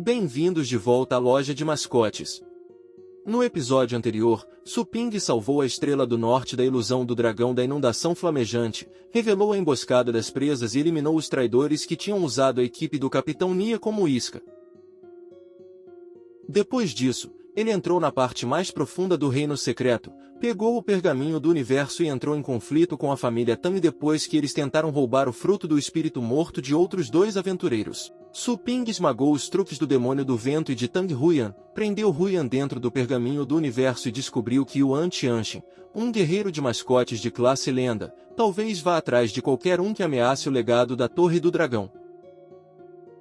Bem-vindos de volta à loja de mascotes. No episódio anterior, Suping salvou a Estrela do Norte da ilusão do dragão da inundação flamejante, revelou a emboscada das presas e eliminou os traidores que tinham usado a equipe do Capitão Nia como isca. Depois disso, ele entrou na parte mais profunda do Reino Secreto, pegou o pergaminho do universo e entrou em conflito com a família Tang depois que eles tentaram roubar o fruto do espírito morto de outros dois aventureiros. Suping esmagou os truques do demônio do vento e de Tang Huyan, prendeu Huyan dentro do pergaminho do universo e descobriu que o Anti-Anshin, um guerreiro de mascotes de classe lenda, talvez vá atrás de qualquer um que ameace o legado da Torre do Dragão.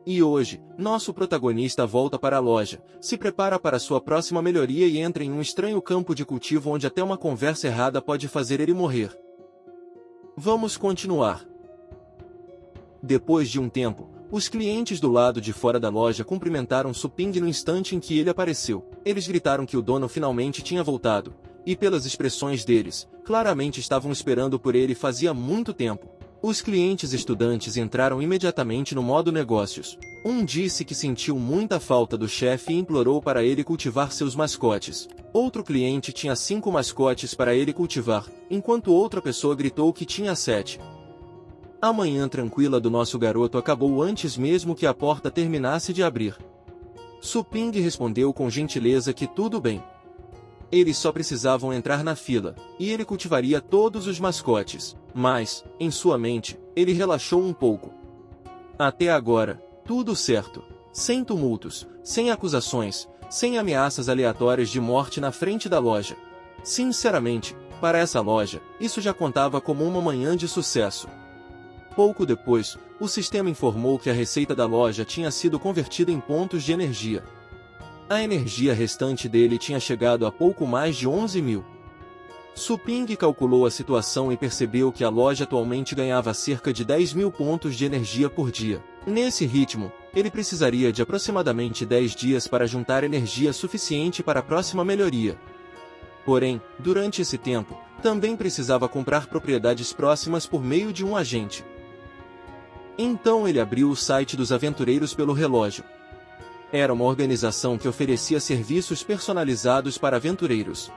E hoje, nosso protagonista volta para a loja, se prepara para sua próxima melhoria e entra em um estranho campo de cultivo onde até uma conversa errada pode fazer ele morrer. Vamos continuar. Depois de um tempo, os clientes do lado de fora da loja cumprimentaram Suping no instante em que ele apareceu. Eles gritaram que o dono finalmente tinha voltado, e pelas expressões deles, claramente estavam esperando por ele fazia muito tempo. Os clientes estudantes entraram imediatamente no modo negócios. Um disse que sentiu muita falta do chefe e implorou para ele cultivar seus mascotes. Outro cliente tinha 5 mascotes para ele cultivar, enquanto outra pessoa gritou que tinha 7. A manhã tranquila do nosso garoto acabou antes mesmo que a porta terminasse de abrir. Suping respondeu com gentileza que tudo bem. Eles só precisavam entrar na fila, e ele cultivaria todos os mascotes. Mas, em sua mente, ele relaxou um pouco. Até agora, tudo certo. Sem tumultos, sem acusações, sem ameaças aleatórias de morte na frente da loja. Sinceramente, para essa loja, isso já contava como uma manhã de sucesso. Pouco depois, o sistema informou que a receita da loja tinha sido convertida em pontos de energia. A energia restante dele tinha chegado a pouco mais de 11.000. Suping calculou a situação e percebeu que a loja atualmente ganhava cerca de 10.000 pontos de energia por dia. Nesse ritmo, ele precisaria de aproximadamente 10 dias para juntar energia suficiente para a próxima melhoria. Porém, durante esse tempo, também precisava comprar propriedades próximas por meio de um agente. Então ele abriu o site dos aventureiros pelo relógio. Era uma organização que oferecia serviços personalizados para aventureiros.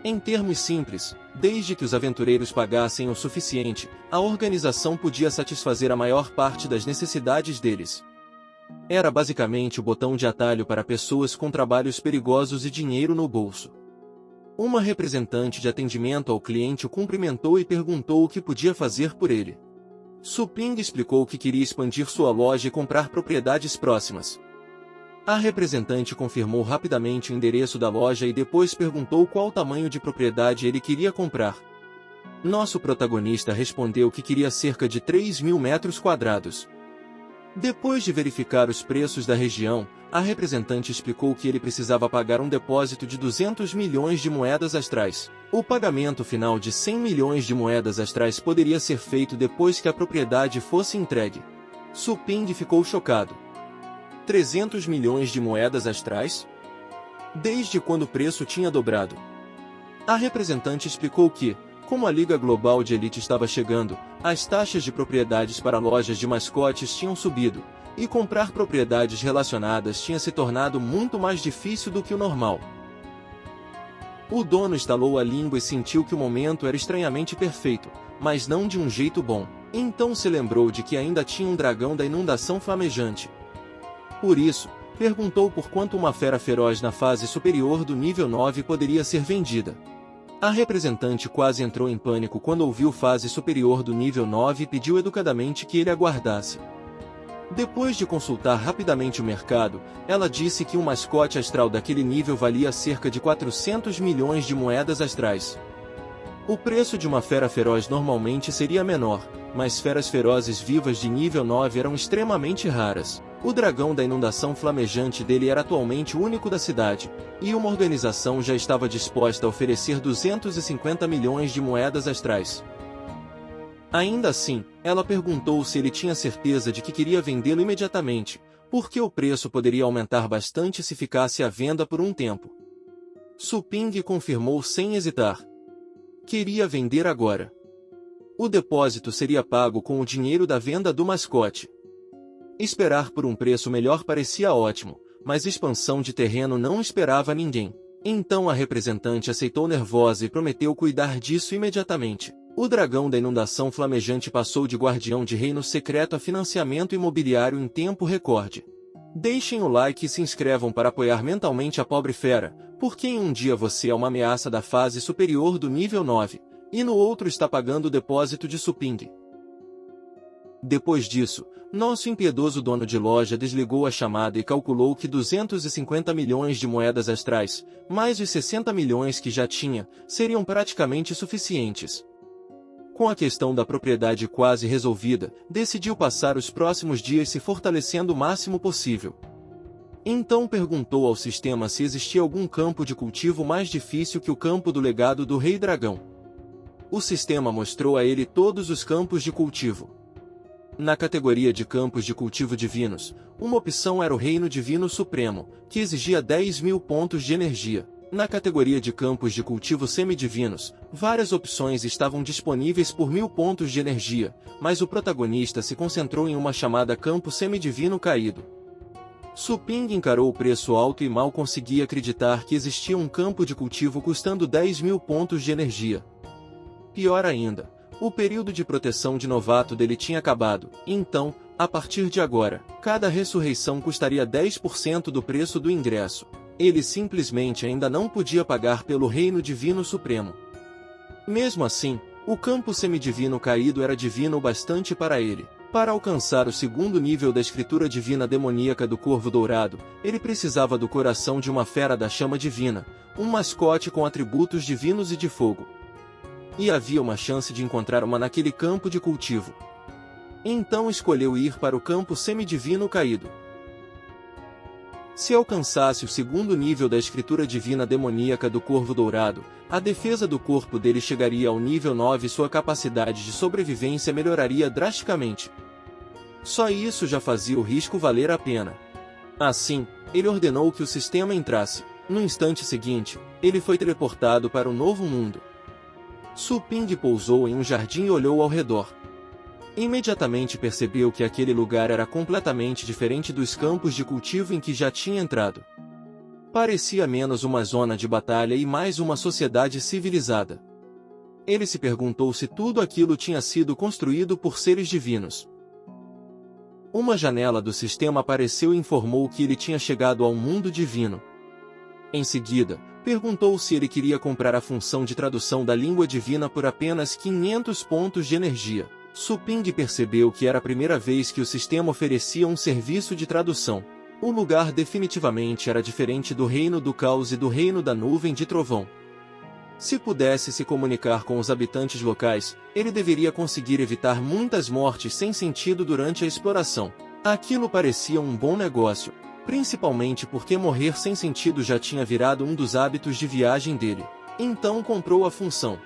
Em termos simples, desde que os aventureiros pagassem o suficiente, a organização podia satisfazer a maior parte das necessidades deles. Era basicamente o botão de atalho para pessoas com trabalhos perigosos e dinheiro no bolso. Uma representante de atendimento ao cliente o cumprimentou e perguntou o que podia fazer por ele. Suping explicou que queria expandir sua loja e comprar propriedades próximas. A representante confirmou rapidamente o endereço da loja e depois perguntou qual tamanho de propriedade ele queria comprar. Nosso protagonista respondeu que queria cerca de 3.000 metros quadrados. Depois de verificar os preços da região, a representante explicou que ele precisava pagar um depósito de 200 milhões de moedas astrais. O pagamento final de 100 milhões de moedas astrais poderia ser feito depois que a propriedade fosse entregue. Suping ficou chocado. 300 milhões de moedas astrais? Desde quando o preço tinha dobrado? A representante explicou que, como a Liga Global de Elite estava chegando, as taxas de propriedades para lojas de mascotes tinham subido, e comprar propriedades relacionadas tinha se tornado muito mais difícil do que o normal. O dono estalou a língua e sentiu que o momento era estranhamente perfeito, mas não de um jeito bom. Então se lembrou de que ainda tinha um dragão da inundação flamejante. Por isso, perguntou por quanto uma fera feroz na fase superior do nível 9 poderia ser vendida. A representante quase entrou em pânico quando ouviu fase superior do nível 9 e pediu educadamente que ele aguardasse. Depois de consultar rapidamente o mercado, ela disse que um mascote astral daquele nível valia cerca de 400 milhões de moedas astrais. O preço de uma fera feroz normalmente seria menor, mas feras ferozes vivas de nível 9 eram extremamente raras. O dragão da inundação flamejante dele era atualmente o único da cidade, e uma organização já estava disposta a oferecer 250 milhões de moedas astrais. Ainda assim, ela perguntou se ele tinha certeza de que queria vendê-lo imediatamente, porque o preço poderia aumentar bastante se ficasse à venda por um tempo. Suping confirmou sem hesitar. Queria vender agora. O depósito seria pago com o dinheiro da venda do mascote. Esperar por um preço melhor parecia ótimo, mas expansão de terreno não esperava ninguém. Então a representante aceitou nervosa e prometeu cuidar disso imediatamente. O dragão da inundação flamejante passou de guardião de reino secreto a financiamento imobiliário em tempo recorde. Deixem o like e se inscrevam para apoiar mentalmente a pobre fera, porque em um dia você é uma ameaça da fase superior do nível 9, e no outro está pagando o depósito de Suping. Depois disso, nosso impiedoso dono de loja desligou a chamada e calculou que 250 milhões de moedas astrais, mais os 60 milhões que já tinha, seriam praticamente suficientes. Com a questão da propriedade quase resolvida, decidiu passar os próximos dias se fortalecendo o máximo possível. Então perguntou ao sistema se existia algum campo de cultivo mais difícil que o campo do legado do Rei Dragão. O sistema mostrou a ele todos os campos de cultivo. Na categoria de campos de cultivo divinos, uma opção era o Reino Divino Supremo, que exigia 10.000 pontos de energia. Na categoria de campos de cultivo semidivinos, várias opções estavam disponíveis por 1.000 pontos de energia, mas o protagonista se concentrou em uma chamada Campo Semidivino Caído. Suping encarou o preço alto e mal conseguia acreditar que existia um campo de cultivo custando 10.000 pontos de energia. Pior ainda, o período de proteção de novato dele tinha acabado, então, a partir de agora, cada ressurreição custaria 10% do preço do ingresso. Ele simplesmente ainda não podia pagar pelo Reino Divino Supremo. Mesmo assim, o campo semidivino caído era divino o bastante para ele. Para alcançar o segundo nível da escritura divina demoníaca do Corvo Dourado, ele precisava do coração de uma fera da chama divina, um mascote com atributos divinos e de fogo. E havia uma chance de encontrar uma naquele campo de cultivo. Então escolheu ir para o campo semidivino caído. Se alcançasse o segundo nível da escritura divina demoníaca do Corvo Dourado, a defesa do corpo dele chegaria ao nível 9 e sua capacidade de sobrevivência melhoraria drasticamente. Só isso já fazia o risco valer a pena. Assim, ele ordenou que o sistema entrasse. No instante seguinte, ele foi teleportado para o novo mundo. Suping pousou em um jardim e olhou ao redor. Imediatamente percebeu que aquele lugar era completamente diferente dos campos de cultivo em que já tinha entrado. Parecia menos uma zona de batalha e mais uma sociedade civilizada. Ele se perguntou se tudo aquilo tinha sido construído por seres divinos. Uma janela do sistema apareceu e informou que ele tinha chegado ao mundo divino. Em seguida, perguntou se ele queria comprar a função de tradução da língua divina por apenas 500 pontos de energia. Suping percebeu que era a primeira vez que o sistema oferecia um serviço de tradução. O lugar definitivamente era diferente do Reino do Caos e do Reino da Nuvem de Trovão. Se pudesse se comunicar com os habitantes locais, ele deveria conseguir evitar muitas mortes sem sentido durante a exploração. Aquilo parecia um bom negócio, principalmente porque morrer sem sentido já tinha virado um dos hábitos de viagem dele. Então comprou a função.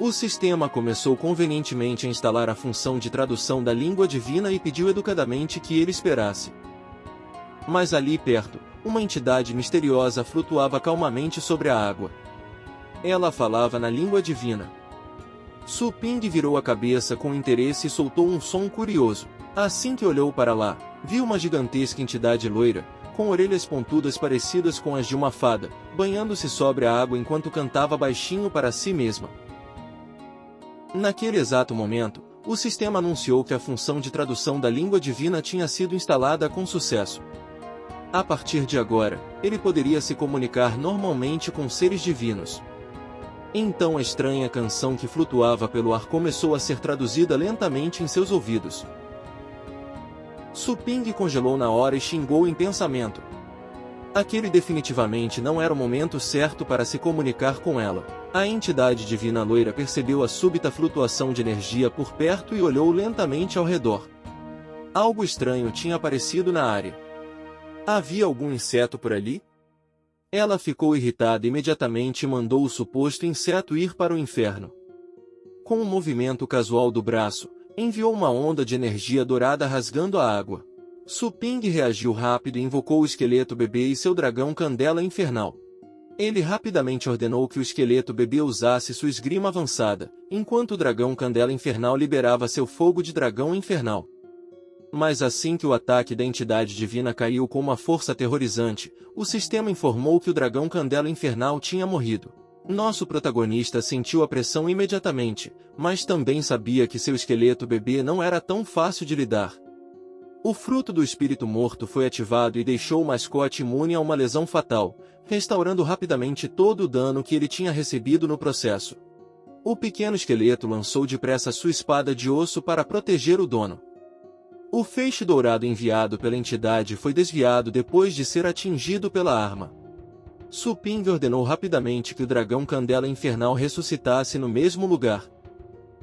O sistema começou convenientemente a instalar a função de tradução da língua divina e pediu educadamente que ele esperasse. Mas ali perto, uma entidade misteriosa flutuava calmamente sobre a água. Ela falava na língua divina. Suping virou a cabeça com interesse e soltou um som curioso. Assim que olhou para lá, viu uma gigantesca entidade loira, com orelhas pontudas parecidas com as de uma fada, banhando-se sobre a água enquanto cantava baixinho para si mesma. Naquele exato momento, o sistema anunciou que a função de tradução da língua divina tinha sido instalada com sucesso. A partir de agora, ele poderia se comunicar normalmente com seres divinos. Então a estranha canção que flutuava pelo ar começou a ser traduzida lentamente em seus ouvidos. Suping congelou na hora e xingou em pensamento. Aquele definitivamente não era o momento certo para se comunicar com ela. A entidade divina loira percebeu a súbita flutuação de energia por perto e olhou lentamente ao redor. Algo estranho tinha aparecido na área. Havia algum inseto por ali? Ela ficou irritada imediatamente e mandou o suposto inseto ir para o inferno. Com um movimento casual do braço, enviou uma onda de energia dourada rasgando a água. Suping reagiu rápido e invocou o esqueleto bebê e seu dragão Candela Infernal. Ele rapidamente ordenou que o esqueleto bebê usasse sua esgrima avançada, enquanto o dragão Candela Infernal liberava seu fogo de dragão infernal. Mas assim que o ataque da entidade divina caiu com uma força aterrorizante, o sistema informou que o dragão Candela Infernal tinha morrido. Nosso protagonista sentiu a pressão imediatamente, mas também sabia que seu esqueleto bebê não era tão fácil de lidar. O fruto do espírito morto foi ativado e deixou o mascote imune a uma lesão fatal, restaurando rapidamente todo o dano que ele tinha recebido no processo. O pequeno esqueleto lançou depressa sua espada de osso para proteger o dono. O feixe dourado enviado pela entidade foi desviado depois de ser atingido pela arma. Suping ordenou rapidamente que o dragão Candela Infernal ressuscitasse no mesmo lugar.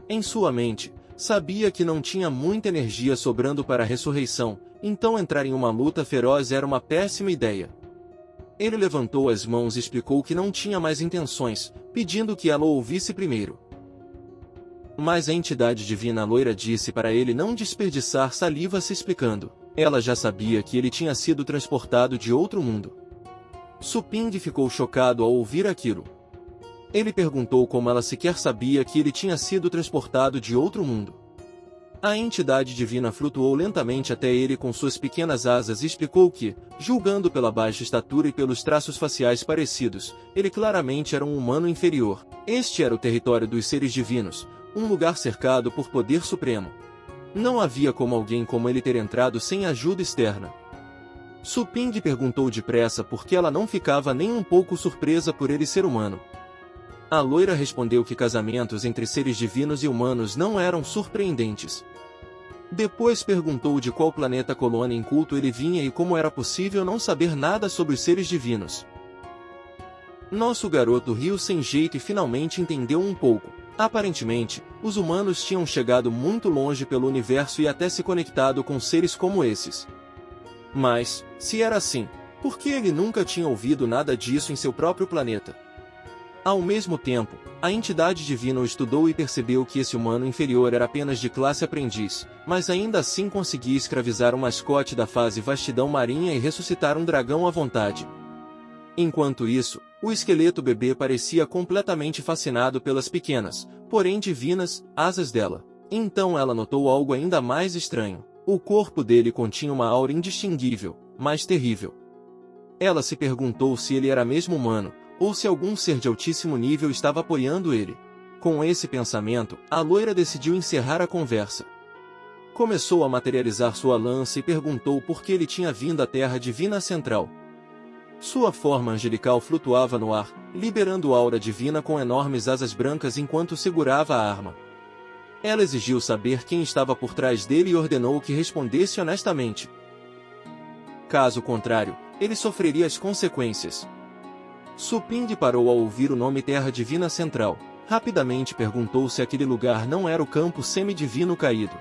Em sua mente, sabia que não tinha muita energia sobrando para a ressurreição, então entrar em uma luta feroz era uma péssima ideia. Ele levantou as mãos e explicou que não tinha mais intenções, pedindo que ela o ouvisse primeiro. Mas a entidade divina loira disse para ele não desperdiçar saliva se explicando. Ela já sabia que ele tinha sido transportado de outro mundo. Suping ficou chocado ao ouvir aquilo. Ele perguntou como ela sequer sabia que ele tinha sido transportado de outro mundo. A entidade divina flutuou lentamente até ele com suas pequenas asas e explicou que, julgando pela baixa estatura e pelos traços faciais parecidos, ele claramente era um humano inferior. Este era o território dos seres divinos, um lugar cercado por poder supremo. Não havia como alguém como ele ter entrado sem ajuda externa. Suping perguntou depressa por que ela não ficava nem um pouco surpresa por ele ser humano. A loira respondeu que casamentos entre seres divinos e humanos não eram surpreendentes. Depois perguntou de qual planeta colônia em culto ele vinha e como era possível não saber nada sobre os seres divinos. Nosso garoto riu sem jeito e finalmente entendeu um pouco. Aparentemente, os humanos tinham chegado muito longe pelo universo e até se conectado com seres como esses. Mas, se era assim, por que ele nunca tinha ouvido nada disso em seu próprio planeta? Ao mesmo tempo, a entidade divina o estudou e percebeu que esse humano inferior era apenas de classe aprendiz, mas ainda assim conseguia escravizar um mascote da fase vastidão marinha e ressuscitar um dragão à vontade. Enquanto isso, o esqueleto bebê parecia completamente fascinado pelas pequenas, porém divinas, asas dela. Então ela notou algo ainda mais estranho. O corpo dele continha uma aura indistinguível, mas terrível. Ela se perguntou se ele era mesmo humano, ou se algum ser de altíssimo nível estava apoiando ele. Com esse pensamento, a loira decidiu encerrar a conversa. Começou a materializar sua lança e perguntou por que ele tinha vindo à Terra Divina Central. Sua forma angelical flutuava no ar, liberando aura divina com enormes asas brancas enquanto segurava a arma. Ela exigiu saber quem estava por trás dele e ordenou que respondesse honestamente. Caso contrário, ele sofreria as consequências. Suping parou ao ouvir o nome Terra Divina Central. Rapidamente perguntou se aquele lugar não era o campo semidivino caído.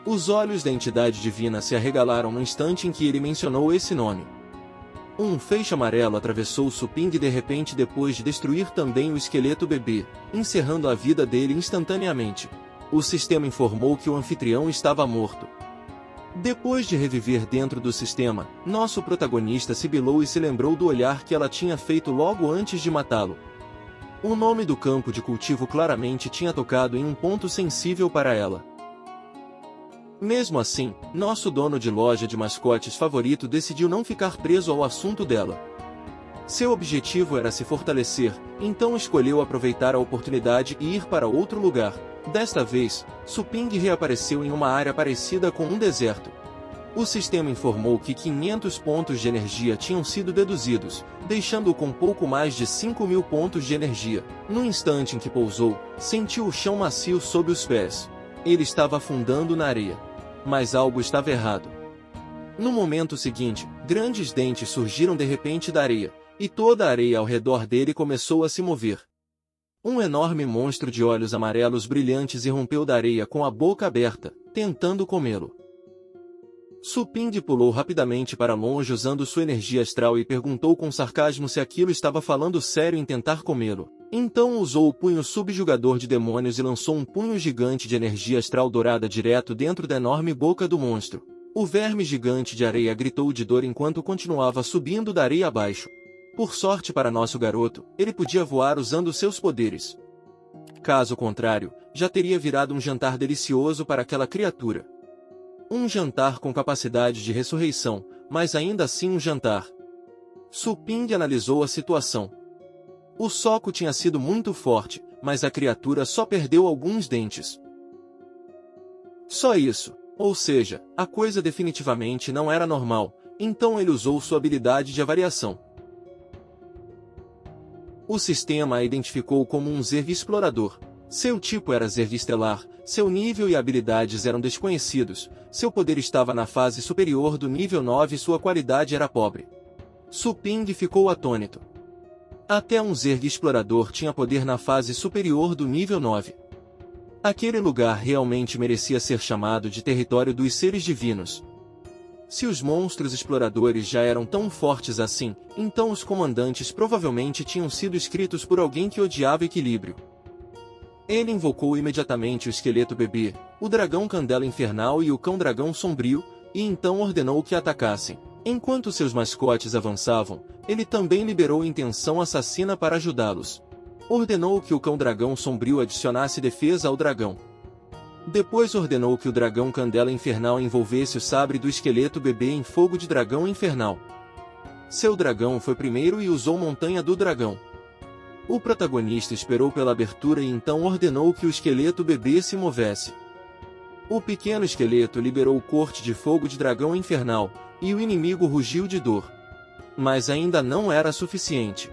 Os olhos da entidade divina se arregalaram no instante em que ele mencionou esse nome. Um feixe amarelo atravessou Suping de repente depois de destruir também o esqueleto bebê, encerrando a vida dele instantaneamente. O sistema informou que o anfitrião estava morto. Depois de reviver dentro do sistema, nosso protagonista sibilou e se lembrou do olhar que ela tinha feito logo antes de matá-lo. O nome do campo de cultivo claramente tinha tocado em um ponto sensível para ela. Mesmo assim, nosso dono de loja de mascotes favorito decidiu não ficar preso ao assunto dela. Seu objetivo era se fortalecer, então escolheu aproveitar a oportunidade e ir para outro lugar. Desta vez, Suping reapareceu em uma área parecida com um deserto. O sistema informou que 500 pontos de energia tinham sido deduzidos, deixando-o com pouco mais de 5.000 pontos de energia. No instante em que pousou, sentiu o chão macio sob os pés. Ele estava afundando na areia. Mas algo estava errado. No momento seguinte, grandes dentes surgiram de repente da areia, e toda a areia ao redor dele começou a se mover. Um enorme monstro de olhos amarelos brilhantes irrompeu da areia com a boca aberta, tentando comê-lo. Suping pulou rapidamente para longe usando sua energia astral e perguntou com sarcasmo se aquilo estava falando sério em tentar comê-lo. Então usou o punho subjugador de demônios e lançou um punho gigante de energia astral dourada direto dentro da enorme boca do monstro. O verme gigante de areia gritou de dor enquanto continuava subindo da areia abaixo. Por sorte para nosso garoto, ele podia voar usando seus poderes. Caso contrário, já teria virado um jantar delicioso para aquela criatura. Um jantar com capacidade de ressurreição, mas ainda assim um jantar. Su Ping analisou a situação. O soco tinha sido muito forte, mas a criatura só perdeu alguns dentes. Só isso. Ou seja, a coisa definitivamente não era normal, então ele usou sua habilidade de avaliação. O sistema a identificou como um Zerg explorador. Seu tipo era Zerg estelar, seu nível e habilidades eram desconhecidos, seu poder estava na fase superior do nível 9 e sua qualidade era pobre. Su Ping ficou atônito. Até um Zerg explorador tinha poder na fase superior do nível 9. Aquele lugar realmente merecia ser chamado de território dos seres divinos. Se os monstros exploradores já eram tão fortes assim, então os comandantes provavelmente tinham sido escritos por alguém que odiava equilíbrio. Ele invocou imediatamente o esqueleto bebê, o dragão Candela Infernal e o cão dragão sombrio, e então ordenou que atacassem. Enquanto seus mascotes avançavam, ele também liberou intenção assassina para ajudá-los. Ordenou que o cão dragão sombrio adicionasse defesa ao dragão. Depois ordenou que o dragão Candela Infernal envolvesse o sabre do esqueleto bebê em fogo de dragão infernal. Seu dragão foi primeiro e usou Montanha do Dragão. O protagonista esperou pela abertura e então ordenou que o esqueleto bebê se movesse. O pequeno esqueleto liberou o corte de fogo de dragão infernal, e o inimigo rugiu de dor. Mas ainda não era suficiente.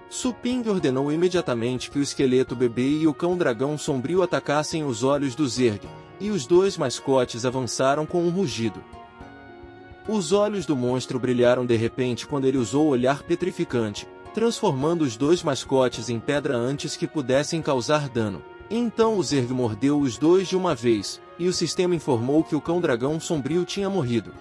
Su Ping ordenou imediatamente que o esqueleto bebê e o cão dragão sombrio atacassem os olhos do Zerg, e os dois mascotes avançaram com um rugido. Os olhos do monstro brilharam de repente quando ele usou o olhar petrificante, transformando os dois mascotes em pedra antes que pudessem causar dano. Então o Zerg mordeu os dois de uma vez, e o sistema informou que o cão dragão sombrio tinha morrido.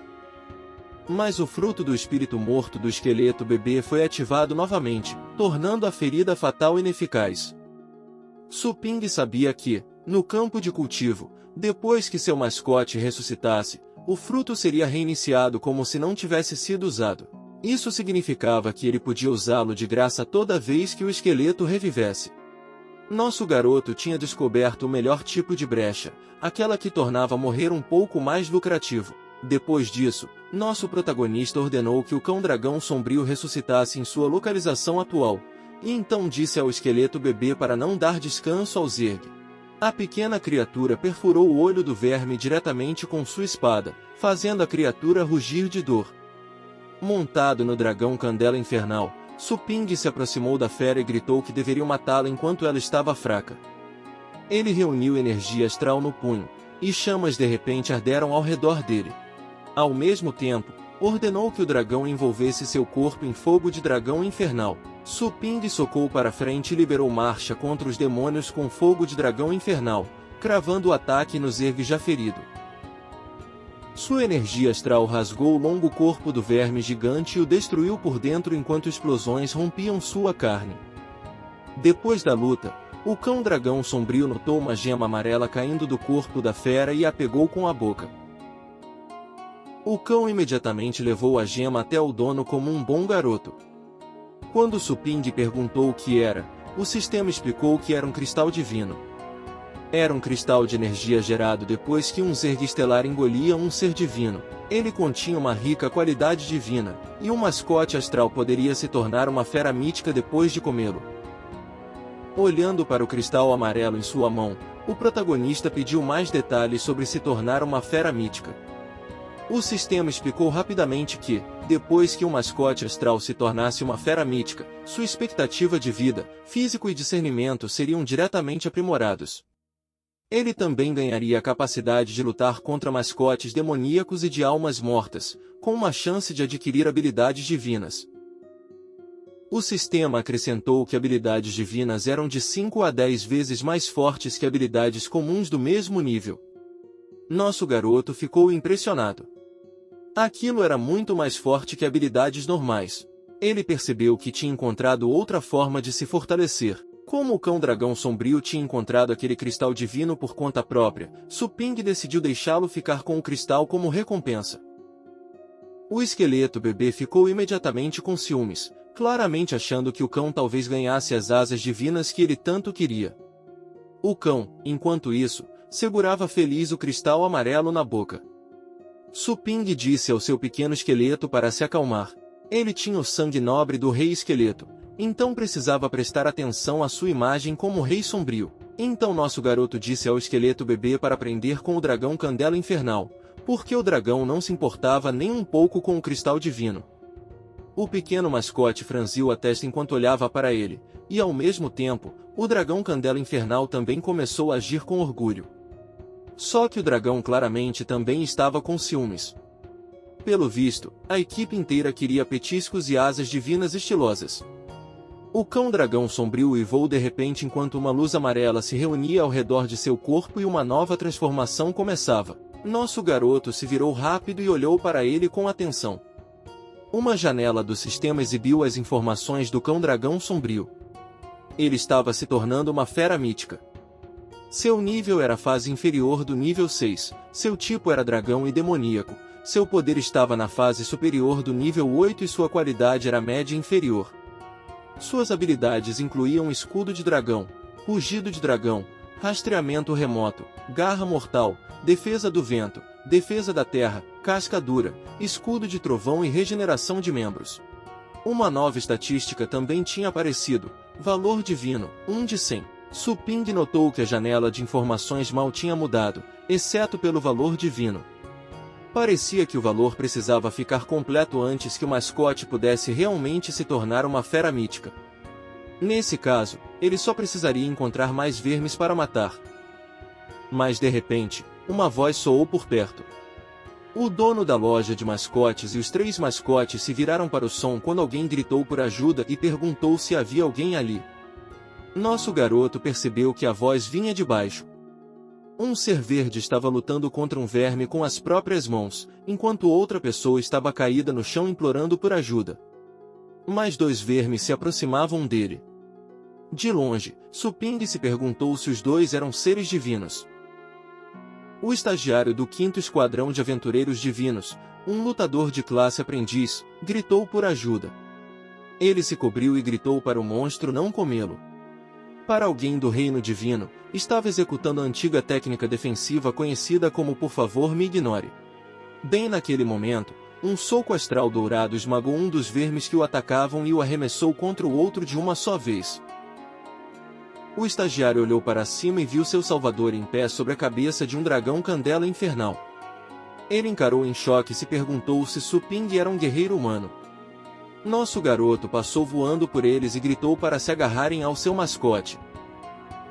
Mas o fruto do espírito morto do esqueleto bebê foi ativado novamente, tornando a ferida fatal ineficaz. Su Ping sabia que, no campo de cultivo, depois que seu mascote ressuscitasse, o fruto seria reiniciado como se não tivesse sido usado. Isso significava que ele podia usá-lo de graça toda vez que o esqueleto revivesse. Nosso garoto tinha descoberto o melhor tipo de brecha, aquela que tornava morrer um pouco mais lucrativo. Depois disso, nosso protagonista ordenou que o cão dragão sombrio ressuscitasse em sua localização atual, e então disse ao esqueleto bebê para não dar descanso ao Zerg. A pequena criatura perfurou o olho do verme diretamente com sua espada, fazendo a criatura rugir de dor. Montado no dragão Candela Infernal, Su Ping se aproximou da fera e gritou que deveriam matá-la enquanto ela estava fraca. Ele reuniu energia astral no punho, e chamas de repente arderam ao redor dele. Ao mesmo tempo, ordenou que o dragão envolvesse seu corpo em fogo de dragão infernal. Su Ping socou para frente e liberou marcha contra os demônios com fogo de dragão infernal, cravando o ataque no Zerg já ferido. Sua energia astral rasgou o longo corpo do verme gigante e o destruiu por dentro enquanto explosões rompiam sua carne. Depois da luta, o cão dragão sombrio notou uma gema amarela caindo do corpo da fera e a pegou com a boca. O cão imediatamente levou a gema até o dono como um bom garoto. Quando Su Ping perguntou o que era, o sistema explicou que era um cristal divino. Era um cristal de energia gerado depois que um Zerg estelar engolia um ser divino. Ele continha uma rica qualidade divina, e um mascote astral poderia se tornar uma fera mítica depois de comê-lo. Olhando para o cristal amarelo em sua mão, o protagonista pediu mais detalhes sobre se tornar uma fera mítica. O sistema explicou rapidamente que, depois que um mascote astral se tornasse uma fera mítica, sua expectativa de vida, físico e discernimento seriam diretamente aprimorados. Ele também ganharia a capacidade de lutar contra mascotes demoníacos e de almas mortas, com uma chance de adquirir habilidades divinas. O sistema acrescentou que habilidades divinas eram de 5 a 10 vezes mais fortes que habilidades comuns do mesmo nível. Nosso garoto ficou impressionado. Aquilo era muito mais forte que habilidades normais. Ele percebeu que tinha encontrado outra forma de se fortalecer. Como o cão dragão sombrio tinha encontrado aquele cristal divino por conta própria, Su Ping decidiu deixá-lo ficar com o cristal como recompensa. O esqueleto bebê ficou imediatamente com ciúmes, claramente achando que o cão talvez ganhasse as asas divinas que ele tanto queria. O cão, enquanto isso, segurava feliz o cristal amarelo na boca. Suping disse ao seu pequeno esqueleto para se acalmar. Ele tinha o sangue nobre do rei esqueleto, então precisava prestar atenção à sua imagem como rei sombrio. Então nosso garoto disse ao esqueleto bebê para aprender com o dragão Candela Infernal, porque o dragão não se importava nem um pouco com o cristal divino. O pequeno mascote franziu a testa enquanto olhava para ele, e ao mesmo tempo, o dragão Candela Infernal também começou a agir com orgulho. Só que o dragão claramente também estava com ciúmes. Pelo visto, a equipe inteira queria petiscos e asas divinas estilosas. O cão-dragão sombrio uivou de repente enquanto uma luz amarela se reunia ao redor de seu corpo e uma nova transformação começava. Nosso garoto se virou rápido e olhou para ele com atenção. Uma janela do sistema exibiu as informações do cão-dragão sombrio. Ele estava se tornando uma fera mítica. Seu nível era a fase inferior do nível 6, seu tipo era dragão e demoníaco, seu poder estava na fase superior do nível 8 e sua qualidade era média inferior. Suas habilidades incluíam escudo de dragão, rugido de dragão, rastreamento remoto, garra mortal, defesa do vento, defesa da terra, casca dura, escudo de trovão e regeneração de membros. Uma nova estatística também tinha aparecido, valor divino, 1 de 100. Suping notou que a janela de informações mal tinha mudado, exceto pelo valor divino. Parecia que o valor precisava ficar completo antes que o mascote pudesse realmente se tornar uma fera mítica. Nesse caso, ele só precisaria encontrar mais vermes para matar. Mas de repente, uma voz soou por perto. O dono da loja de mascotes e os 3 mascotes se viraram para o som quando alguém gritou por ajuda e perguntou se havia alguém ali. Nosso garoto percebeu que a voz vinha de baixo. Um ser verde estava lutando contra um verme com as próprias mãos, enquanto outra pessoa estava caída no chão implorando por ajuda. Mais 2 vermes se aproximavam dele. De longe, Suping se perguntou se os 2 eram seres divinos. O estagiário do 5º Esquadrão de Aventureiros Divinos, um lutador de classe aprendiz, gritou por ajuda. Ele se cobriu e gritou para o monstro não comê-lo. Para alguém do reino divino, estava executando a antiga técnica defensiva conhecida como por favor me ignore. Bem naquele momento, um soco astral dourado esmagou um dos vermes que o atacavam e o arremessou contra o outro de uma só vez. O estagiário olhou para cima e viu seu salvador em pé sobre a cabeça de um dragão Candela Infernal. Ele encarou em choque e se perguntou se Suping era um guerreiro humano. Nosso garoto passou voando por eles e gritou para se agarrarem ao seu mascote.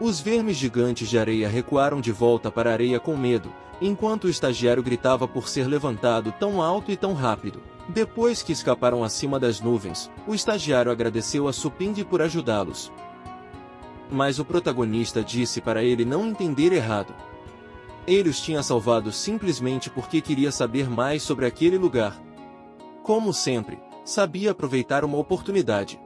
Os vermes gigantes de areia recuaram de volta para a areia com medo, enquanto o estagiário gritava por ser levantado tão alto e tão rápido. Depois que escaparam acima das nuvens, o estagiário agradeceu a Suping por ajudá-los. Mas o protagonista disse para ele não entender errado. Ele os tinha salvado simplesmente porque queria saber mais sobre aquele lugar. Como sempre, sabia aproveitar uma oportunidade.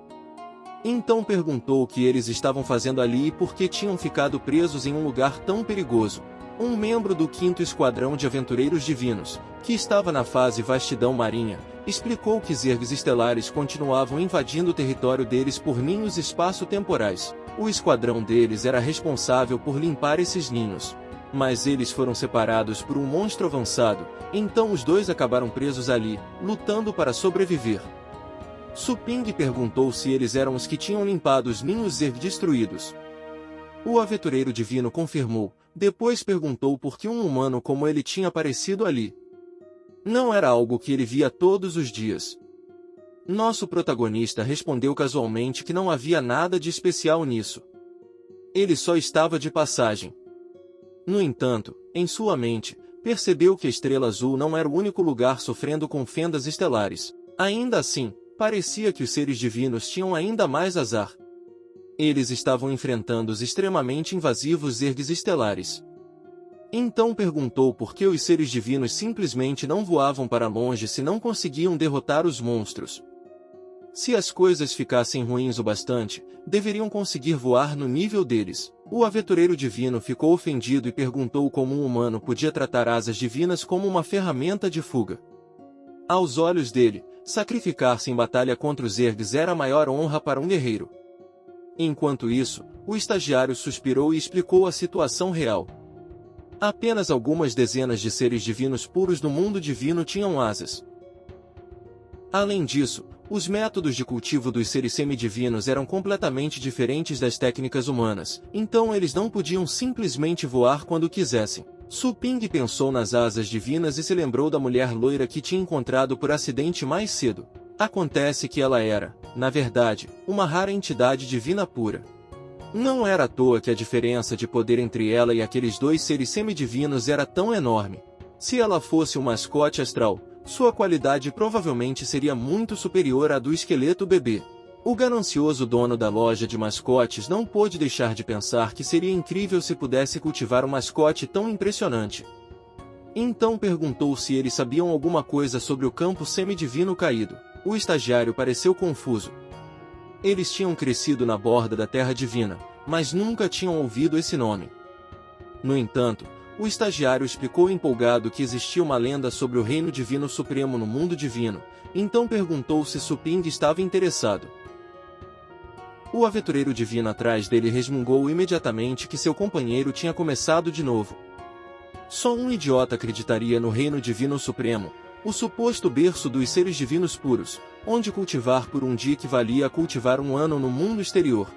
Então perguntou o que eles estavam fazendo ali e por que tinham ficado presos em um lugar tão perigoso. Um membro do 5º Esquadrão de Aventureiros Divinos, que estava na fase Vastidão Marinha, explicou que zergs estelares continuavam invadindo o território deles por ninhos espaço-temporais. O esquadrão deles era responsável por limpar esses ninhos. Mas eles foram separados por um monstro avançado, então os 2 acabaram presos ali, lutando para sobreviver. Suping perguntou se eles eram os que tinham limpado os ninhos zerg destruídos. O aventureiro divino confirmou, depois perguntou por que um humano como ele tinha aparecido ali. Não era algo que ele via todos os dias. Nosso protagonista respondeu casualmente que não havia nada de especial nisso. Ele só estava de passagem. No entanto, em sua mente, percebeu que a Estrela Azul não era o único lugar sofrendo com fendas estelares. Ainda assim, parecia que os seres divinos tinham ainda mais azar. Eles estavam enfrentando os extremamente invasivos zergs estelares. Então perguntou por que os seres divinos simplesmente não voavam para longe se não conseguiam derrotar os monstros. Se as coisas ficassem ruins o bastante, deveriam conseguir voar no nível deles. O aventureiro divino ficou ofendido e perguntou como um humano podia tratar asas divinas como uma ferramenta de fuga. Aos olhos dele, sacrificar-se em batalha contra os zergs era a maior honra para um guerreiro. Enquanto isso, o estagiário suspirou e explicou a situação real. Apenas algumas dezenas de seres divinos puros no mundo divino tinham asas. Além disso, os métodos de cultivo dos seres semidivinos eram completamente diferentes das técnicas humanas, então eles não podiam simplesmente voar quando quisessem. Su Ping pensou nas asas divinas e se lembrou da mulher loira que tinha encontrado por acidente mais cedo. Acontece que ela era, na verdade, uma rara entidade divina pura. Não era à toa que a diferença de poder entre ela e aqueles dois seres semidivinos era tão enorme. Se ela fosse um mascote astral, sua qualidade provavelmente seria muito superior à do esqueleto bebê. O ganancioso dono da loja de mascotes não pôde deixar de pensar que seria incrível se pudesse cultivar um mascote tão impressionante. Então perguntou se eles sabiam alguma coisa sobre o campo semidivino caído. O estagiário pareceu confuso. Eles tinham crescido na borda da Terra Divina, mas nunca tinham ouvido esse nome. No entanto, o estagiário explicou empolgado que existia uma lenda sobre o Reino Divino Supremo no mundo divino, então perguntou se Su Ping estava interessado. O aventureiro divino atrás dele resmungou imediatamente que seu companheiro tinha começado de novo. Só um idiota acreditaria no Reino Divino Supremo, o suposto berço dos seres divinos puros, onde cultivar por um dia equivalia a cultivar um ano no mundo exterior.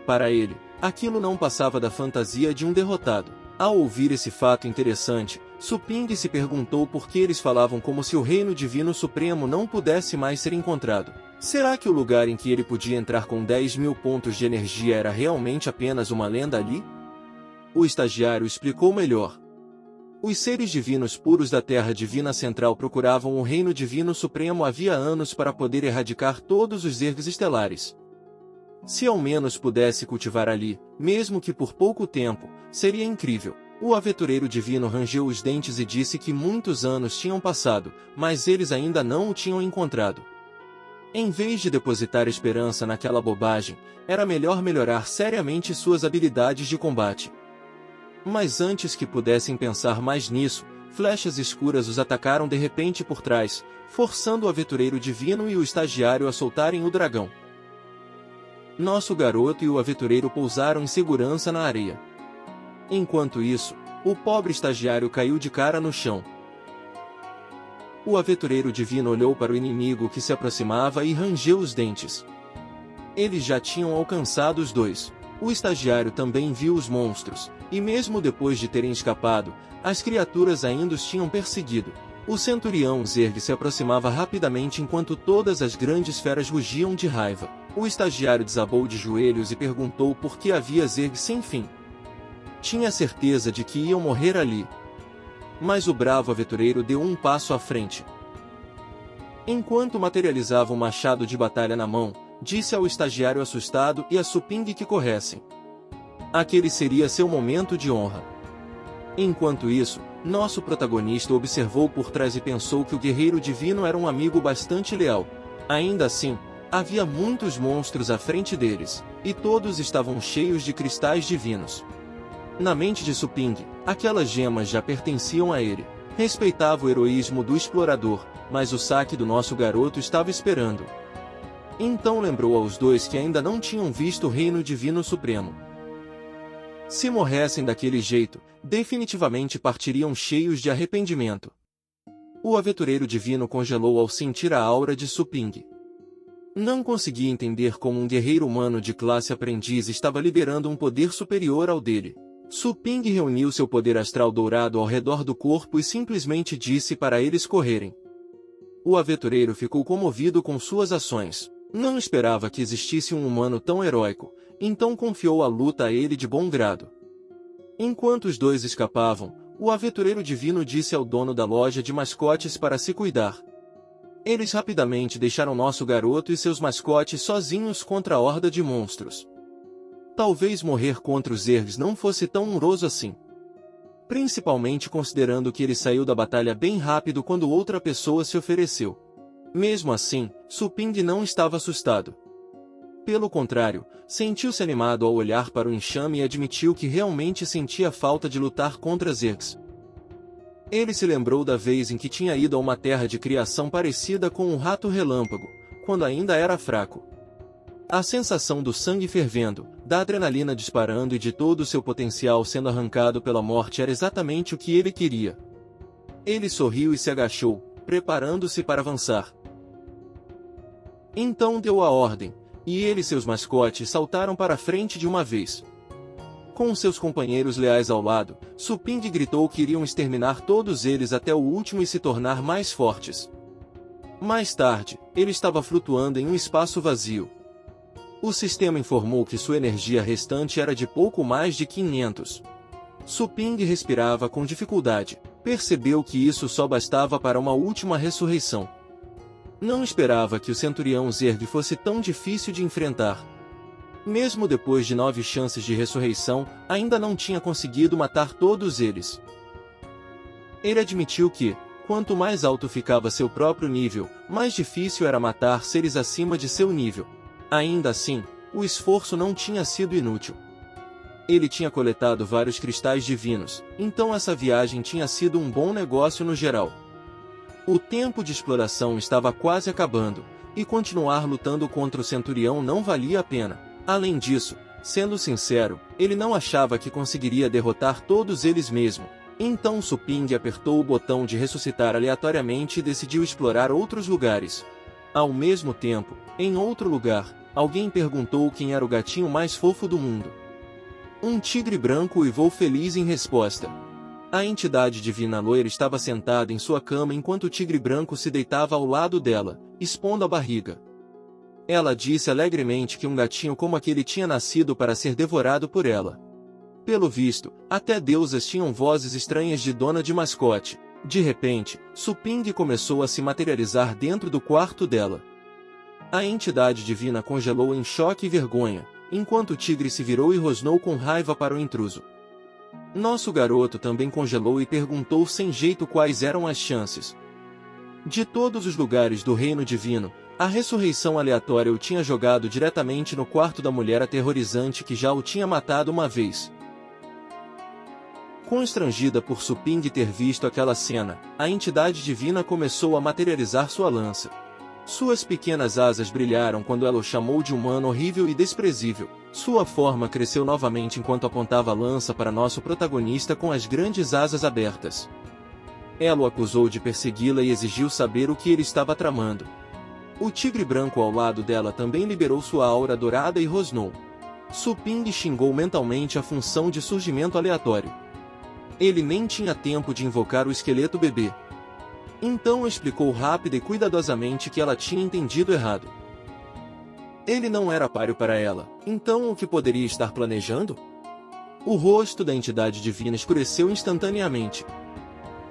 Para ele, aquilo não passava da fantasia de um derrotado. Ao ouvir esse fato interessante, Su Ping se perguntou por que eles falavam como se o Reino Divino Supremo não pudesse mais ser encontrado. Será que o lugar em que ele podia entrar com 10.000 pontos de energia era realmente apenas uma lenda ali? O estagiário explicou melhor. Os seres divinos puros da Terra Divina Central procuravam o Reino Divino Supremo havia anos para poder erradicar todos os Zergs estelares. Se ao menos pudesse cultivar ali, mesmo que por pouco tempo, seria incrível. O aventureiro divino rangeu os dentes e disse que muitos anos tinham passado, mas eles ainda não o tinham encontrado. Em vez de depositar esperança naquela bobagem, era melhor melhorar seriamente suas habilidades de combate. Mas antes que pudessem pensar mais nisso, flechas escuras os atacaram de repente por trás, forçando o aventureiro divino e o estagiário a soltarem o dragão. Nosso garoto e o aventureiro pousaram em segurança na areia. Enquanto isso, o pobre estagiário caiu de cara no chão. O aventureiro divino olhou para o inimigo que se aproximava e rangeu os dentes. Eles já tinham alcançado os dois. O estagiário também viu os monstros, e mesmo depois de terem escapado, as criaturas ainda os tinham perseguido. O centurião Zerg se aproximava rapidamente enquanto todas as grandes feras rugiam de raiva. O estagiário desabou de joelhos e perguntou por que havia Zerg sem fim. Tinha certeza de que iam morrer ali. Mas o bravo aventureiro deu um passo à frente. Enquanto materializava o machado de batalha na mão, disse ao estagiário assustado e a Su Ping que corressem. Aquele seria seu momento de honra. Enquanto isso, nosso protagonista observou por trás e pensou que o guerreiro divino era um amigo bastante leal. Ainda assim, havia muitos monstros à frente deles, e todos estavam cheios de cristais divinos. Na mente de Su Ping, aquelas gemas já pertenciam a ele. Respeitava o heroísmo do explorador, mas o saque do nosso garoto estava esperando. Então lembrou aos dois que ainda não tinham visto o Reino Divino Supremo. Se morressem daquele jeito, definitivamente partiriam cheios de arrependimento. O aventureiro divino congelou ao sentir a aura de Su Ping. Não conseguia entender como um guerreiro humano de classe aprendiz estava liberando um poder superior ao dele. Su Ping reuniu seu poder astral dourado ao redor do corpo e simplesmente disse para eles correrem. O aventureiro ficou comovido com suas ações. Não esperava que existisse um humano tão heróico, então confiou a luta a ele de bom grado. Enquanto os dois escapavam, o aventureiro divino disse ao dono da loja de mascotes para se cuidar. Eles rapidamente deixaram nosso garoto e seus mascotes sozinhos contra a horda de monstros. Talvez morrer contra os Zergs não fosse tão honroso assim. Principalmente considerando que ele saiu da batalha bem rápido quando outra pessoa se ofereceu. Mesmo assim, Su Ping não estava assustado. Pelo contrário, sentiu-se animado ao olhar para o enxame e admitiu que realmente sentia falta de lutar contra Zergs. Ele se lembrou da vez em que tinha ido a uma terra de criação parecida com um rato relâmpago, quando ainda era fraco. A sensação do sangue fervendo, da adrenalina disparando e de todo o seu potencial sendo arrancado pela morte era exatamente o que ele queria. Ele sorriu e se agachou, preparando-se para avançar. Então deu a ordem, e ele e seus mascotes saltaram para a frente de uma vez. Com seus companheiros leais ao lado, Suping gritou que iriam exterminar todos eles até o último e se tornar mais fortes. Mais tarde, ele estava flutuando em um espaço vazio. O sistema informou que sua energia restante era de pouco mais de 500. Suping respirava com dificuldade. Percebeu que isso só bastava para uma última ressurreição. Não esperava que o centurião Zerg fosse tão difícil de enfrentar. Mesmo depois de 9 chances de ressurreição, ainda não tinha conseguido matar todos eles. Ele admitiu que, quanto mais alto ficava seu próprio nível, mais difícil era matar seres acima de seu nível. Ainda assim, o esforço não tinha sido inútil. Ele tinha coletado vários cristais divinos, então essa viagem tinha sido um bom negócio no geral. O tempo de exploração estava quase acabando, e continuar lutando contra o centurião não valia a pena. Além disso, sendo sincero, ele não achava que conseguiria derrotar todos eles mesmo. Então Suping apertou o botão de ressuscitar aleatoriamente e decidiu explorar outros lugares. Ao mesmo tempo, em outro lugar, alguém perguntou quem era o gatinho mais fofo do mundo. Um tigre branco uivou feliz em resposta. A entidade divina loira estava sentada em sua cama enquanto o tigre branco se deitava ao lado dela, expondo a barriga. Ela disse alegremente que um gatinho como aquele tinha nascido para ser devorado por ela. Pelo visto, até deusas tinham vozes estranhas de dona de mascote. De repente, Suping começou a se materializar dentro do quarto dela. A entidade divina congelou em choque e vergonha, enquanto o tigre se virou e rosnou com raiva para o intruso. Nosso garoto também congelou e perguntou sem jeito quais eram as chances. De todos os lugares do reino divino, a ressurreição aleatória o tinha jogado diretamente no quarto da mulher aterrorizante que já o tinha matado uma vez. Constrangida por Suping ter visto aquela cena, a entidade divina começou a materializar sua lança. Suas pequenas asas brilharam quando ela o chamou de humano horrível e desprezível. Sua forma cresceu novamente enquanto apontava a lança para nosso protagonista com as grandes asas abertas. Ela o acusou de persegui-la e exigiu saber o que ele estava tramando. O tigre branco ao lado dela também liberou sua aura dourada e rosnou. Suping xingou mentalmente a função de surgimento aleatório. Ele nem tinha tempo de invocar o esqueleto bebê. Então explicou rápida e cuidadosamente que ela tinha entendido errado. Ele não era páreo para ela, então o que poderia estar planejando? O rosto da entidade divina escureceu instantaneamente.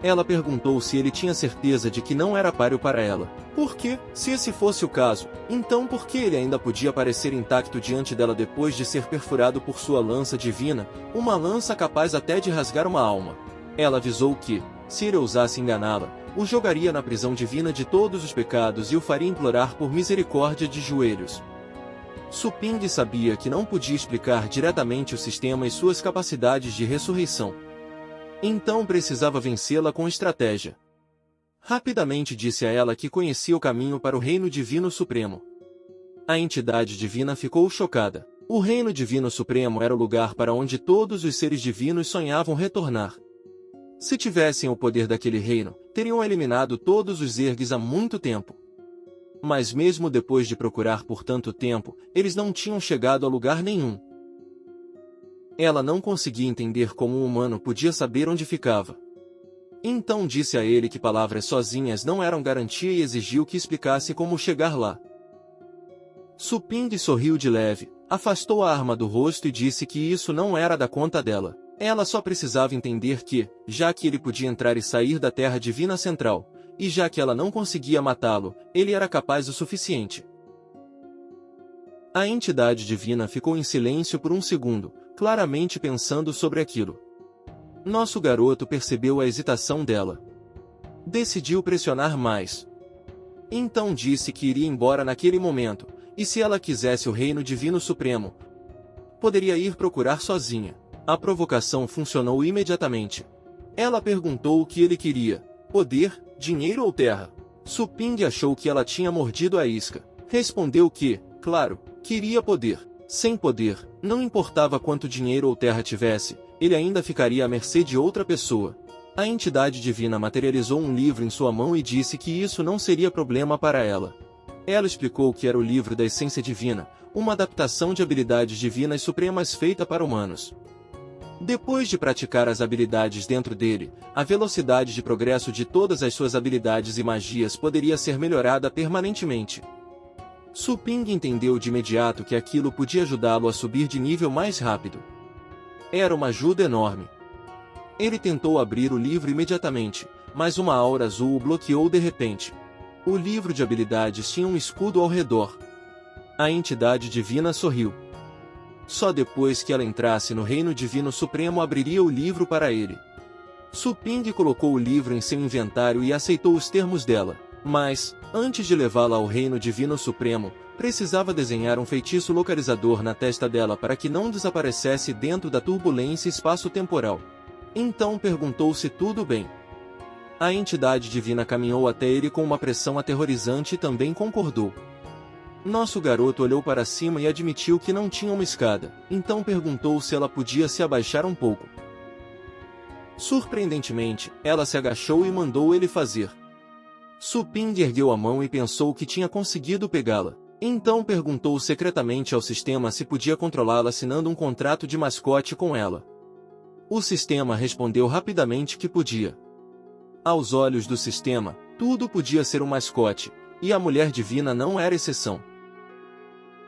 Ela perguntou se ele tinha certeza de que não era páreo para ela. Por quê? Se esse fosse o caso, então por que ele ainda podia parecer intacto diante dela depois de ser perfurado por sua lança divina, uma lança capaz até de rasgar uma alma? Ela avisou que, se ele ousasse enganá-la, o jogaria na prisão divina de todos os pecados e o faria implorar por misericórdia de joelhos. Suping sabia que não podia explicar diretamente o sistema e suas capacidades de ressurreição. Então precisava vencê-la com estratégia. Rapidamente disse a ela que conhecia o caminho para o Reino Divino Supremo. A entidade divina ficou chocada. O Reino Divino Supremo era o lugar para onde todos os seres divinos sonhavam retornar. Se tivessem o poder daquele reino, teriam eliminado todos os Zergs há muito tempo. Mas mesmo depois de procurar por tanto tempo, eles não tinham chegado a lugar nenhum. Ela não conseguia entender como um humano podia saber onde ficava. Então disse a ele que palavras sozinhas não eram garantia e exigiu que explicasse como chegar lá. Suping sorriu de leve, afastou a arma do rosto e disse que isso não era da conta dela. Ela só precisava entender que, já que ele podia entrar e sair da Terra Divina Central, e já que ela não conseguia matá-lo, ele era capaz o suficiente. A entidade divina ficou em silêncio por um segundo, claramente pensando sobre aquilo. Nosso garoto percebeu a hesitação dela. Decidiu pressionar mais. Então disse que iria embora naquele momento, e se ela quisesse o Reino Divino Supremo, poderia ir procurar sozinha. A provocação funcionou imediatamente. Ela perguntou o que ele queria: poder, dinheiro ou terra? Suping achou que ela tinha mordido a isca. Respondeu que, claro, queria poder. Sem poder, não importava quanto dinheiro ou terra tivesse, ele ainda ficaria à mercê de outra pessoa. A entidade divina materializou um livro em sua mão e disse que isso não seria problema para ela. Ela explicou que era o livro da essência divina, uma adaptação de habilidades divinas supremas feita para humanos. Depois de praticar as habilidades dentro dele, a velocidade de progresso de todas as suas habilidades e magias poderia ser melhorada permanentemente. Su Ping entendeu de imediato que aquilo podia ajudá-lo a subir de nível mais rápido. Era uma ajuda enorme. Ele tentou abrir o livro imediatamente, mas uma aura azul o bloqueou de repente. O livro de habilidades tinha um escudo ao redor. A entidade divina sorriu. Só depois que ela entrasse no Reino Divino Supremo abriria o livro para ele. Su Ping colocou o livro em seu inventário e aceitou os termos dela. Mas, antes de levá-la ao Reino Divino Supremo, precisava desenhar um feitiço localizador na testa dela para que não desaparecesse dentro da turbulência espaço-temporal. Então perguntou se tudo bem. A entidade divina caminhou até ele com uma pressão aterrorizante e também concordou. Nosso garoto olhou para cima e admitiu que não tinha uma escada, então perguntou se ela podia se abaixar um pouco. Surpreendentemente, ela se agachou e mandou ele fazer. Su Ping ergueu a mão e pensou que tinha conseguido pegá-la. Então perguntou secretamente ao sistema se podia controlá-la assinando um contrato de mascote com ela. O sistema respondeu rapidamente que podia. Aos olhos do sistema, tudo podia ser um mascote, e a mulher divina não era exceção.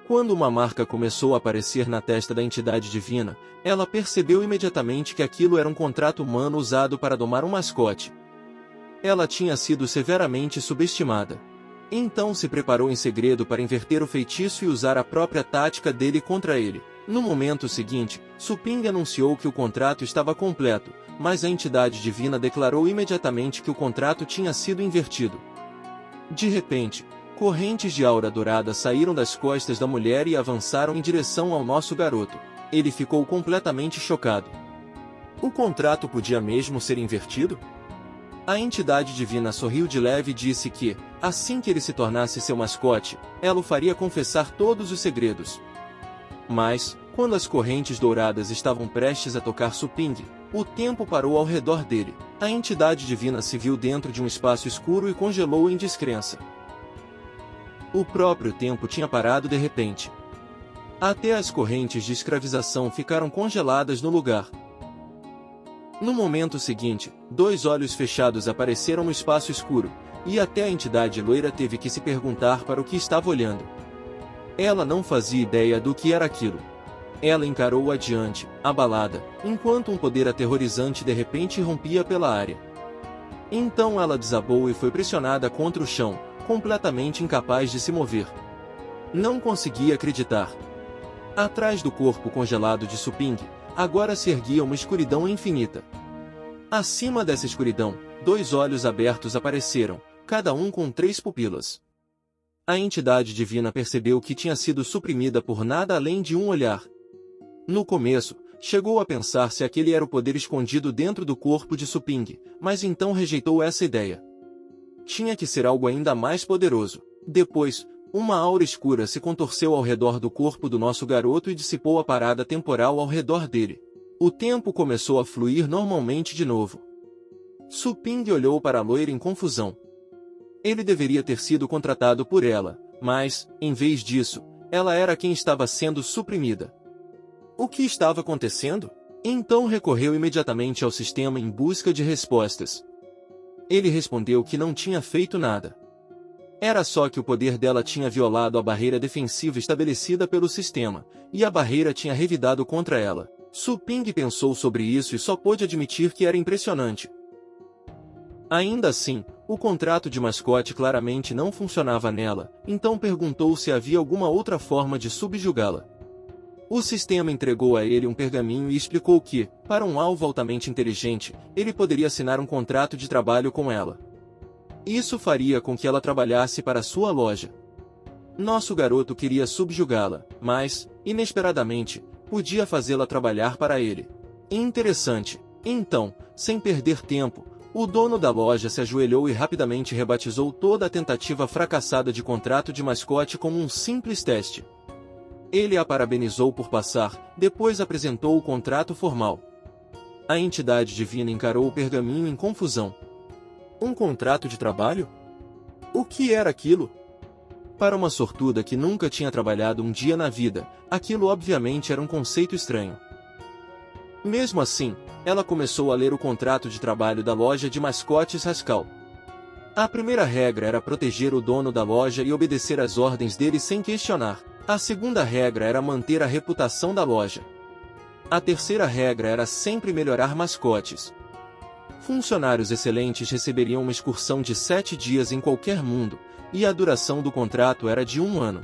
Quando uma marca começou a aparecer na testa da entidade divina, ela percebeu imediatamente que aquilo era um contrato humano usado para domar um mascote. Ela tinha sido severamente subestimada. Então se preparou em segredo para inverter o feitiço e usar a própria tática dele contra ele. No momento seguinte, Su Ping anunciou que o contrato estava completo, mas a entidade divina declarou imediatamente que o contrato tinha sido invertido. De repente, correntes de aura dourada saíram das costas da mulher e avançaram em direção ao nosso garoto. Ele ficou completamente chocado. O contrato podia mesmo ser invertido? A entidade divina sorriu de leve e disse que, assim que ele se tornasse seu mascote, ela o faria confessar todos os segredos. Mas, quando as correntes douradas estavam prestes a tocar Su Ping, o tempo parou ao redor dele. A entidade divina se viu dentro de um espaço escuro e congelou em descrença. O próprio tempo tinha parado de repente. Até as correntes de escravização ficaram congeladas no lugar. No momento seguinte, 2 olhos fechados apareceram no espaço escuro, e até a entidade loira teve que se perguntar para o que estava olhando. Ela não fazia ideia do que era aquilo. Ela encarou adiante, abalada, enquanto um poder aterrorizante de repente irrompia pela área. Então ela desabou e foi pressionada contra o chão, completamente incapaz de se mover. Não conseguia acreditar. Atrás do corpo congelado de Su Ping, agora se erguia uma escuridão infinita. Acima dessa escuridão, 2 olhos abertos apareceram, cada um com 3 pupilas. A entidade divina percebeu que tinha sido suprimida por nada além de um olhar. No começo, chegou a pensar se aquele era o poder escondido dentro do corpo de Su Ping, mas então rejeitou essa ideia. Tinha que ser algo ainda mais poderoso. Depois, uma aura escura se contorceu ao redor do corpo do nosso garoto e dissipou a parada temporal ao redor dele. O tempo começou a fluir normalmente de novo. Su Ping olhou para a loira em confusão. Ele deveria ter sido contratado por ela, mas, em vez disso, ela era quem estava sendo suprimida. O que estava acontecendo? Então recorreu imediatamente ao sistema em busca de respostas. Ele respondeu que não tinha feito nada. Era só que o poder dela tinha violado a barreira defensiva estabelecida pelo sistema, e a barreira tinha revidado contra ela. Su Ping pensou sobre isso e só pôde admitir que era impressionante. Ainda assim, o contrato de mascote claramente não funcionava nela, então perguntou se havia alguma outra forma de subjugá-la. O sistema entregou a ele um pergaminho e explicou que, para um alvo altamente inteligente, ele poderia assinar um contrato de trabalho com ela. Isso faria com que ela trabalhasse para sua loja. Nosso garoto queria subjugá-la, mas, inesperadamente, podia fazê-la trabalhar para ele. Interessante. Então, sem perder tempo, o dono da loja se ajoelhou e rapidamente rebatizou toda a tentativa fracassada de contrato de mascote como um simples teste. Ele a parabenizou por passar, depois apresentou o contrato formal. A entidade divina encarou o pergaminho em confusão. Um contrato de trabalho? O que era aquilo? Para uma sortuda que nunca tinha trabalhado um dia na vida, aquilo obviamente era um conceito estranho. Mesmo assim, ela começou a ler o contrato de trabalho da loja de mascotes Rascal. A primeira regra era proteger o dono da loja e obedecer às ordens dele sem questionar. A segunda regra era manter a reputação da loja. A terceira regra era sempre melhorar mascotes. Funcionários excelentes receberiam uma excursão de 7 dias em qualquer mundo, e a duração do contrato era de 1 ano.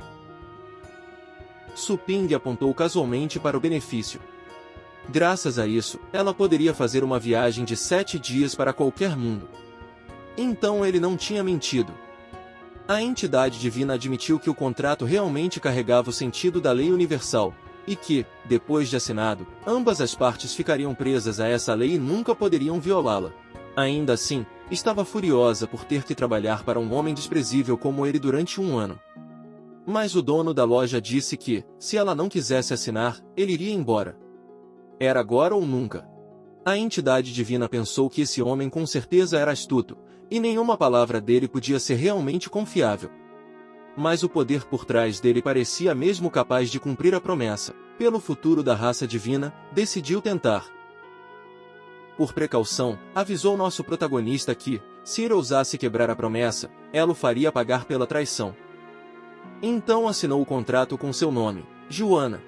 Su Ping apontou casualmente para o benefício. Graças a isso, ela poderia fazer uma viagem de 7 dias para qualquer mundo. Então ele não tinha mentido. A entidade divina admitiu que o contrato realmente carregava o sentido da lei universal, e que, depois de assinado, ambas as partes ficariam presas a essa lei e nunca poderiam violá-la. Ainda assim, estava furiosa por ter que trabalhar para um homem desprezível como ele durante 1 ano. Mas o dono da loja disse que, se ela não quisesse assinar, ele iria embora. Era agora ou nunca. A entidade divina pensou que esse homem com certeza era astuto, e nenhuma palavra dele podia ser realmente confiável. Mas o poder por trás dele parecia mesmo capaz de cumprir a promessa. Pelo futuro da raça divina, decidiu tentar. Por precaução, avisou nosso protagonista que, se ele ousasse quebrar a promessa, ela o faria pagar pela traição. Então assinou o contrato com seu nome, Joana.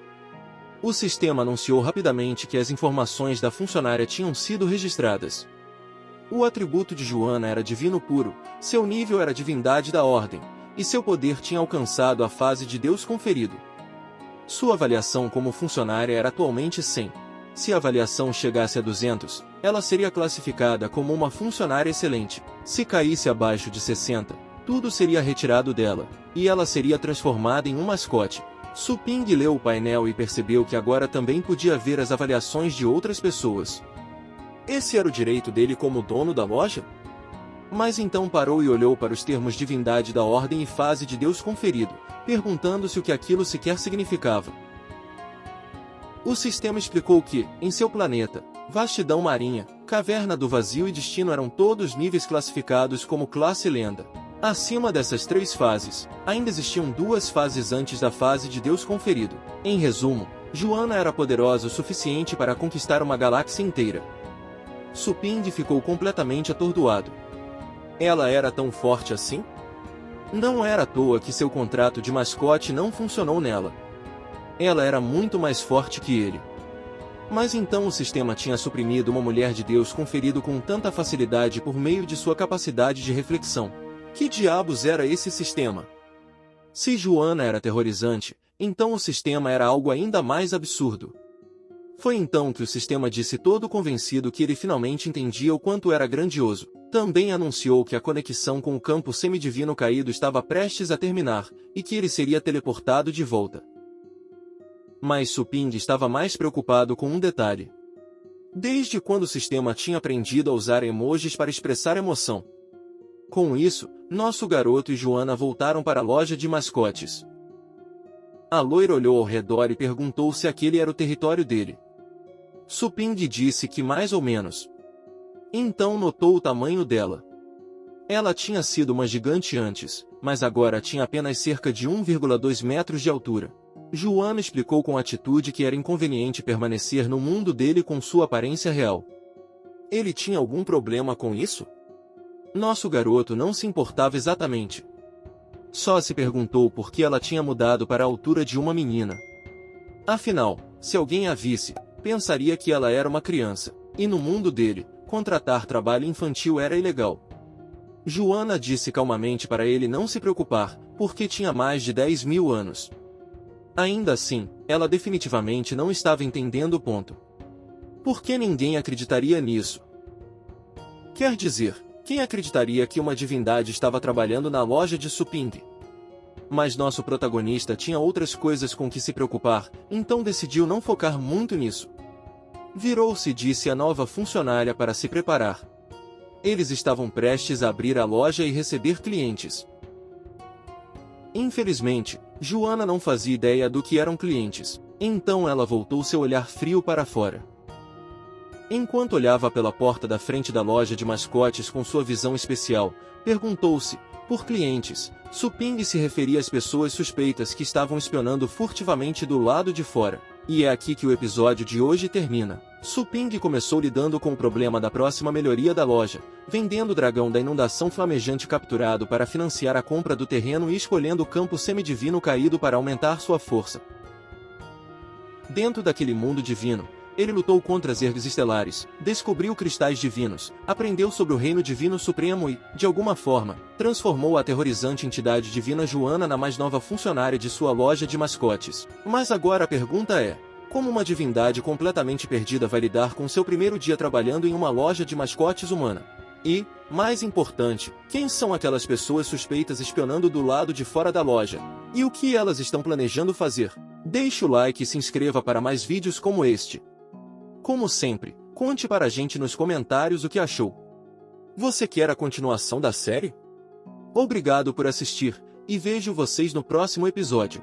O sistema anunciou rapidamente que as informações da funcionária tinham sido registradas. O atributo de Joana era divino puro, seu nível era divindade da ordem, e seu poder tinha alcançado a fase de Deus conferido. Sua avaliação como funcionária era atualmente 100. Se a avaliação chegasse a 200, ela seria classificada como uma funcionária excelente. Se caísse abaixo de 60, tudo seria retirado dela, e ela seria transformada em um mascote. Su Ping leu o painel e percebeu que agora também podia ver as avaliações de outras pessoas. Esse era o direito dele como dono da loja? Mas então parou e olhou para os termos divindade da ordem e fase de Deus conferido, perguntando-se o que aquilo sequer significava. O sistema explicou que, em seu planeta, vastidão marinha, caverna do vazio e destino eram todos níveis classificados como classe lenda. Acima dessas 3 fases, ainda existiam 2 fases antes da fase de Deus conferido. Em resumo, Joana era poderosa o suficiente para conquistar uma galáxia inteira. Su Ping ficou completamente atordoado. Ela era tão forte assim? Não era à toa que seu contrato de mascote não funcionou nela. Ela era muito mais forte que ele. Mas então o sistema tinha suprimido uma mulher de Deus conferido com tanta facilidade por meio de sua capacidade de reflexão. Que diabos era esse sistema? Se Joana era aterrorizante, então o sistema era algo ainda mais absurdo. Foi então que o sistema disse todo convencido que ele finalmente entendia o quanto era grandioso. Também anunciou que a conexão com o campo semidivino caído estava prestes a terminar, e que ele seria teleportado de volta. Mas Su Ping estava mais preocupado com um detalhe. Desde quando o sistema tinha aprendido a usar emojis para expressar emoção? Com isso, nosso garoto e Joana voltaram para a loja de mascotes. A loira olhou ao redor e perguntou se aquele era o território dele. Su Ping disse que mais ou menos. Então notou o tamanho dela. Ela tinha sido uma gigante antes, mas agora tinha apenas cerca de 1,2 metros de altura. Joana explicou com atitude que era inconveniente permanecer no mundo dele com sua aparência real. Ele tinha algum problema com isso? Nosso garoto não se importava exatamente. Só se perguntou por que ela tinha mudado para a altura de uma menina. Afinal, se alguém a visse, pensaria que ela era uma criança, e no mundo dele, contratar trabalho infantil era ilegal. Joana disse calmamente para ele não se preocupar, porque tinha mais de 10.000 anos. Ainda assim, ela definitivamente não estava entendendo o ponto. Por que ninguém acreditaria nisso? Quer dizer, quem acreditaria que uma divindade estava trabalhando na loja de Su Ping? Mas nosso protagonista tinha outras coisas com que se preocupar, então decidiu não focar muito nisso. Virou-se e disse à nova funcionária para se preparar. Eles estavam prestes a abrir a loja e receber clientes. Infelizmente, Joana não fazia ideia do que eram clientes. Então ela voltou seu olhar frio para fora. Enquanto olhava pela porta da frente da loja de mascotes com sua visão especial, perguntou-se, por clientes, Suping se referia às pessoas suspeitas que estavam espionando furtivamente do lado de fora. E é aqui que o episódio de hoje termina. Suping começou lidando com o problema da próxima melhoria da loja, vendendo o dragão da inundação flamejante capturado para financiar a compra do terreno e escolhendo o campo semidivino caído para aumentar sua força. Dentro daquele mundo divino, ele lutou contra as ergs estelares, descobriu cristais divinos, aprendeu sobre o reino divino supremo e, de alguma forma, transformou a aterrorizante entidade divina Joana na mais nova funcionária de sua loja de mascotes. Mas agora a pergunta é, como uma divindade completamente perdida vai lidar com seu primeiro dia trabalhando em uma loja de mascotes humana? E, mais importante, quem são aquelas pessoas suspeitas espionando do lado de fora da loja? E o que elas estão planejando fazer? Deixe o like e se inscreva para mais vídeos como este. Como sempre, conte para a gente nos comentários o que achou. Você quer a continuação da série? Obrigado por assistir, e vejo vocês no próximo episódio.